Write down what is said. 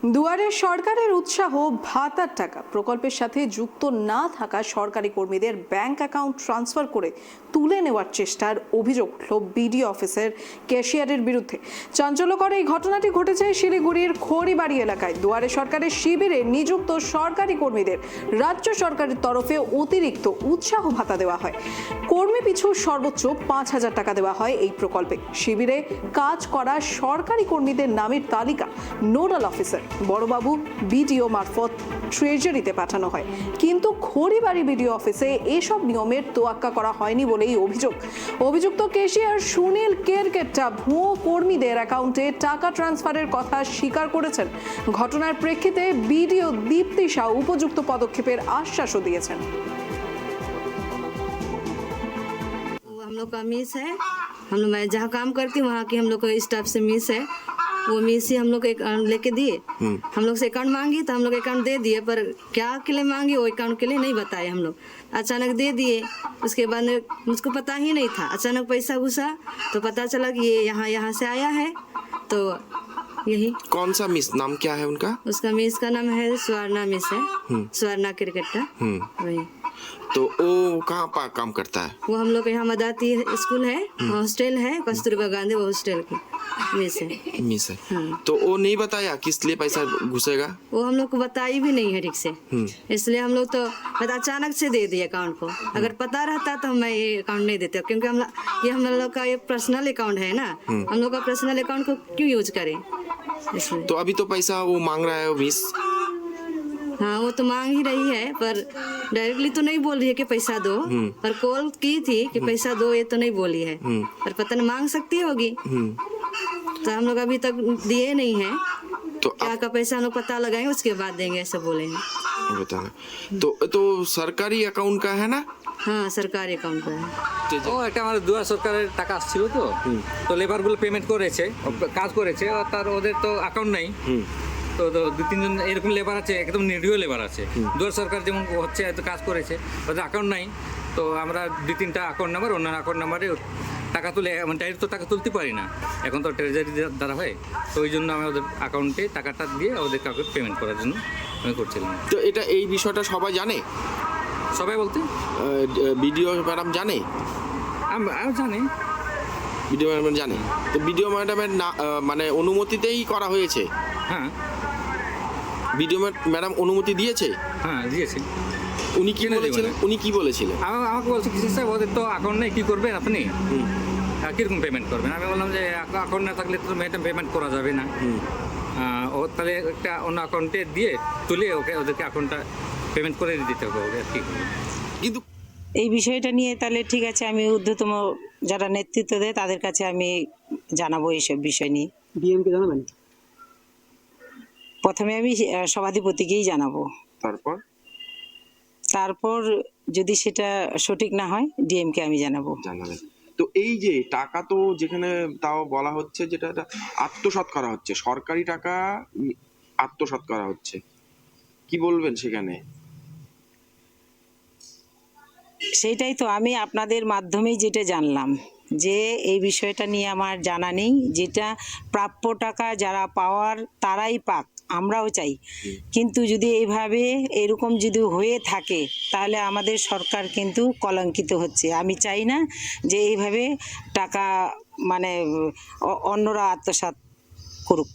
দুয়ারে সরকারের উৎসাহ ভাতার টাকা প্রকল্পের সাথে যুক্ত না থাকা সরকারি কর্মীদের ব্যাংক অ্যাকাউন্ট ট্রান্সফার করে তুলে নেওয়ার চেষ্টার অভিযোগ উঠল বিডিও অফিসের ক্যাশিয়ারের বিরুদ্ধে। চাঞ্চল্যকর এই ঘটনাটি ঘটেছে শিলিগুড়ির খড়িবাড়ি এলাকায়। দুয়ারে সরকারের শিবিরে নিযুক্ত সরকারি কর্মীদের রাজ্য সরকারের তরফে অতিরিক্ত উৎসাহ ভাতা দেওয়া হয়। কর্মী পিছু সর্বোচ্চ 5,000 টাকা দেওয়া হয় এই প্রকল্পে। শিবিরে কাজ করা সরকারি কর্মীদের নামের তালিকা নোডাল অফিসার বড়বাবু বিডিও মারফত ট্রেজারিতে পাঠানো হয়, কিন্তু খড়িবাড়ি বিডিও অফিসে এসব নিয়মের তোয়াক্কা করা হয়নি বলেই অভিযোগ। অভিযুক্ত ক্যাশিয়ার সুনীল কেরকেট্টা ভুয়ো কর্মীদের অ্যাকাউন্টে টাকা ট্রান্সফারের কথা স্বীকার করেছেন। ঘটনার প্রেক্ষিতে বিডিও দীপ্তি শাহ উপযুক্ত পদক্ষেপের আশ্বাসও দিয়েছেন। हम लोग का मिस है, मैं जहाँ काम करती हूँ वहाँ की हम लोग का स्टाफ से मिस है। वो मिस ही हम लोग अकाउंट लेके दिए। हम लोग से अकाउंट मांगी तो हम लोग अकाउंट दे दिए, पर क्या के लिए मांगी वो अकाउंट के लिए नहीं बताए। हम लोग अचानक दे दिए, उसके बाद मुझको पता ही नहीं था। अचानक पैसा घुसा तो पता चला कि ये यहाँ से आया है। तो यही। कौन सा मिस, नाम क्या है उनका? उसका मिस का नाम है स्वर्णा मिस है, स्वर्णा क्रिकेटर। वही। तो वो कहाँ पर काम करता है? वो हम लोग के यहाँ मदाती स्कूल है, हॉस्टल है, कस्तूरबा गांधी वो हॉस्टल की मिस है। मिस है। तो वो नहीं बताया किस लिए पैसा घुसेगा? वो हम लोग को बताई भी नहीं है ठीक से, इसलिए हम लोग तो अचानक से दे दिए अकाउंट को। अगर पता रहता तो मैं ये अकाउंट नहीं देते, क्योंकि ये हम लोग का ये पर्सनल अकाउंट है ना। हम लोग का पर्सनल अकाउंट को क्यों यूज करें? तो अभी तो पैसा वो मांग रहा है वो मिस। हाँ, वो तो मांग ही रही है, पर डायरेक्टली तो नहीं बोल रही है कि पैसा दो। पर कॉल की थी कि पैसा दो, ये तो नहीं बोली है, पर पता नहीं मांग सकती होगी। तो हम लोग अभी तक दिए नहीं है। तो क्या का पैसा हम लोग पता लगाएंगे, उसके बाद देंगे, ऐसा बोलेंगे। बताना। तो सरकारी अकाउंट का है ना? हाँ, सरकारी अकाउंट का है। ও একটা আমার দুয়ার সরকারের টাকা আসছিল তো লেবারগুলো পেমেন্ট করেছে, কাজ করেছে, তার ওদের তো অ্যাকাউন্ট নাই। তো 2-3 জন এরকম লেবার আছে, একদম নিরীহ লেবার আছে। দুয়ার সরকার যেমন হচ্ছে এত কাজ করেছে, ওদের অ্যাকাউন্ট নাই। তো আমরা 2-3টা অ্যাকাউন্ট নাম্বার, অন্য অ্যাকাউন্ট নাম্বারে টাকা তুলে, মানে ডাইরেক্ট তো টাকা তুলতে পারি না, এখন তো ট্রেজারি দ্বারা হয়। তো ওই জন্য আমি ওদের অ্যাকাউন্টে টাকাটা দিয়ে ওদের কাউকে পেমেন্ট করার জন্য আমি করছিলাম। তো এটা এই বিষয়টা সবাই জানে? সবাই বলতে বিডিও ম্যাডাম জানে? আমি জানি, বিডিও ম্যাডাম জানে। তো বিডিও ম্যাডামের মানে অনুমতিতেই করা হয়েছে? হ্যাঁ। বিডিও ম্যাডাম অনুমতি দিয়েছে? হ্যাঁ, দিয়েছে। উনি কি বলেছিলেন? উনি কি বলেছিলেন? আমাকে বলছে কিছু স্যার ওদের তো অ্যাকাউন্ট নেই, কী করবেন আপনি, কীরকম পেমেন্ট করবেন? আমি বললাম যে অ্যাকাউন্ট না থাকলে তো পেমেন্ট করা যাবে না। ও তাহলে একটা অন্য অ্যাকাউন্টে দিয়ে তুলে ওদেরকে অ্যাকাউন্টটা পেমেন্ট করে দিতে হবে ওদের, কী করবে। কিন্তু এই বিষয়টা নিয়ে তাহলে ঠিক আছে, আমি ঊর্ধ্বতম যারা নেতৃত্ব দেয় তাদের কাছে আমি জানাবো এইসব বিষয় নিয়ে। ডিএমকে জানাবেন? প্রথমে আমি সভাধিপতিকেই জানাবো, তারপর যদি সেটা সঠিক না হয় ডিএমকে আমি জানাবো। জানাবেন। তো এই যে টাকা তো যেখানে তাও বলা হচ্ছে যেটা আত্মসাৎ করা হচ্ছে, সরকারি টাকা আত্মসাৎ করা হচ্ছে, কি বলবেন সেখানে? সেইটাই তো আমি আপনাদের মাধ্যমেই যেটা জানলাম, যে এই বিষয়টা নিয়ে আমার জানা নেই। যেটা প্রাপ্য টাকা যারা পাওয়ার তারাই পাক, আমরাও চাই। কিন্তু যদি এইভাবে এরকম যদি হয়ে থাকে তাহলে আমাদের সরকার কিন্তু কলঙ্কিত হচ্ছে। আমি চাই না যে এইভাবে টাকা মানে অন্যরা আত্মসাৎ করুক।